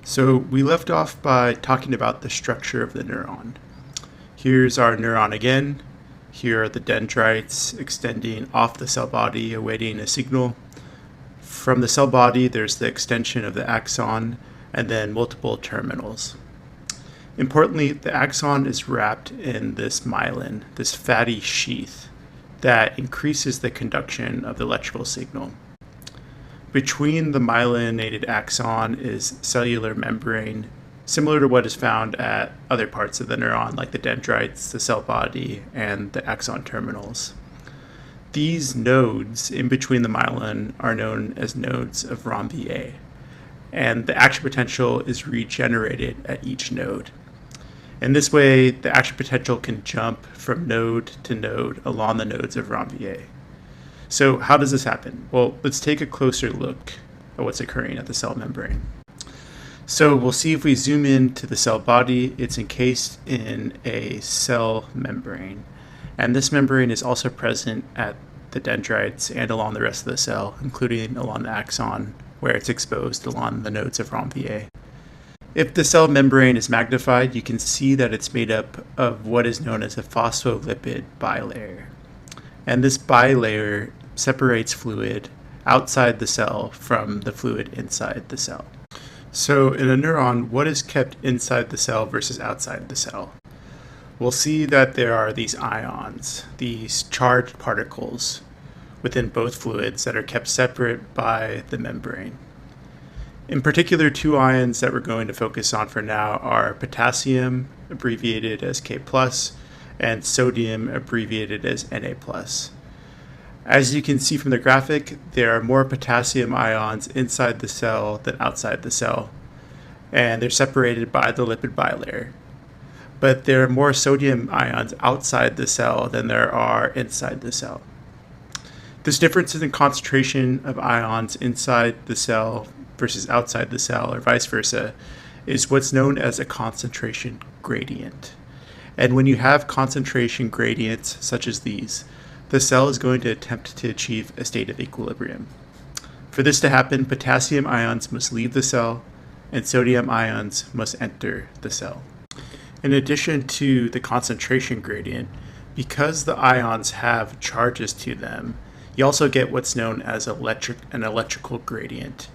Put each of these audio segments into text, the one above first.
So we left off by talking about the structure of the neuron. Here's our neuron again. Here are the dendrites extending off the cell body, awaiting a signal. From the cell body, there's the extension of the axon, and then multiple terminals. Importantly, the axon is wrapped in this myelin, this fatty sheath, that increases the conduction of the electrical signal. Between the myelinated axon is cellular membrane, similar to what is found at other parts of the neuron, like the dendrites, the cell body, and the axon terminals. These nodes in between the myelin are known as nodes of Ranvier, and the action potential is regenerated at each node. In this way, the action potential can jump from node to node along the nodes of Ranvier. So how does this happen? Well, let's take a closer look at what's occurring at the cell membrane. So we'll see if we zoom in to the cell body, it's encased in a cell membrane. And this membrane is also present at the dendrites and along the rest of the cell, including along the axon, where it's exposed along the nodes of Ranvier. If the cell membrane is magnified, you can see that it's made up of what is known as a phospholipid bilayer. And this bilayer separates fluid outside the cell from the fluid inside the cell. So in a neuron, what is kept inside the cell versus outside the cell? We'll see that there are these ions, these charged particles within both fluids that are kept separate by the membrane. In particular, two ions that we're going to focus on for now are potassium, abbreviated as K+, and sodium, abbreviated as Na+. As you can see from the graphic, there are more potassium ions inside the cell than outside the cell, and they're separated by the lipid bilayer. But there are more sodium ions outside the cell than there are inside the cell. This difference in concentration of ions inside the cell versus outside the cell, or vice versa, is what's known as a concentration gradient. And when you have concentration gradients such as these, the cell is going to attempt to achieve a state of equilibrium. For this to happen, potassium ions must leave the cell, and sodium ions must enter the cell. In addition to the concentration gradient, because the ions have charges to them, you also get what's known as an electrical gradient,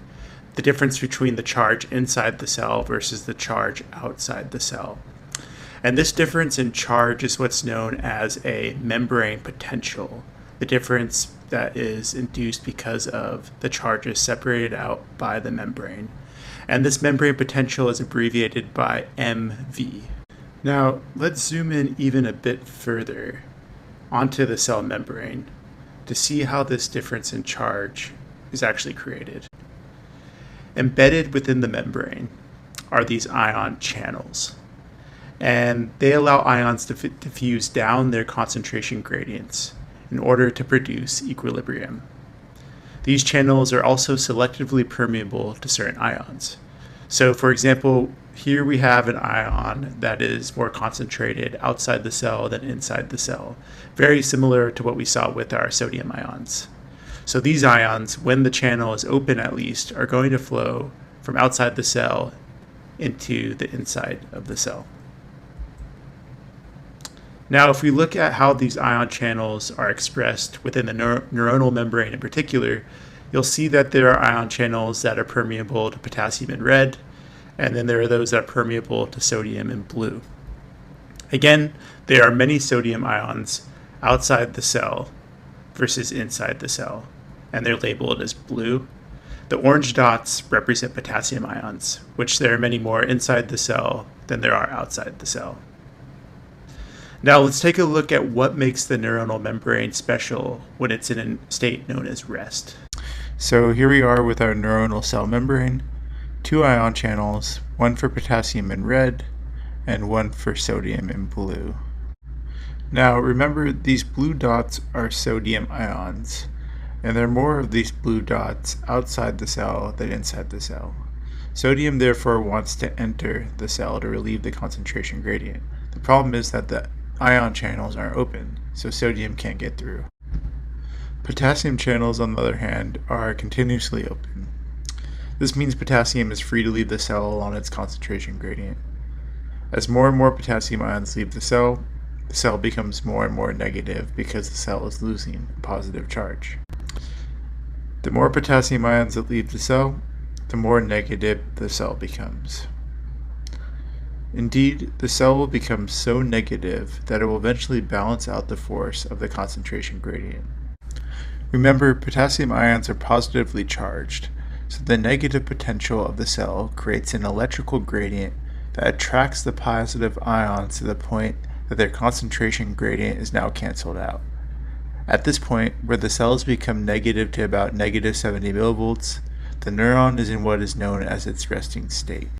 the difference between the charge inside the cell versus the charge outside the cell. And this difference in charge is what's known as a membrane potential, the difference that is induced because of the charges separated out by the membrane. And this membrane potential is abbreviated by MV. Now, let's zoom in even a bit further onto the cell membrane to see how this difference in charge is actually created. Embedded within the membrane are these ion channels, and they allow ions to diffuse down their concentration gradients in order to produce equilibrium. These channels are also selectively permeable to certain ions. So for example, here we have an ion that is more concentrated outside the cell than inside the cell, very similar to what we saw with our sodium ions. So these ions, when the channel is open at least, are going to flow from outside the cell into the inside of the cell. Now, if we look at how these ion channels are expressed within the neuronal membrane in particular, you'll see that there are ion channels that are permeable to potassium in red, and then there are those that are permeable to sodium in blue. Again, there are many sodium ions outside the cell versus inside the cell, and they're labeled as blue. The orange dots represent potassium ions, which there are many more inside the cell than there are outside the cell. Now let's take a look at what makes the neuronal membrane special when it's in a state known as rest. So here we are with our neuronal cell membrane, two ion channels, one for potassium in red and one for sodium in blue. Now remember, these blue dots are sodium ions, and there are more of these blue dots outside the cell than inside the cell. Sodium therefore wants to enter the cell to relieve the concentration gradient. The problem is that the ion channels aren't open, so sodium can't get through. Potassium channels, on the other hand, are continuously open. This means potassium is free to leave the cell along its concentration gradient. As more and more potassium ions leave the cell becomes more and more negative because the cell is losing a positive charge. The more potassium ions that leave the cell, the more negative the cell becomes. Indeed, the cell will become so negative that it will eventually balance out the force of the concentration gradient. Remember, potassium ions are positively charged, so the negative potential of the cell creates an electrical gradient that attracts the positive ions to the point that their concentration gradient is now canceled out. At this point, where the cells become negative to about -70 millivolts, the neuron is in what is known as its resting state.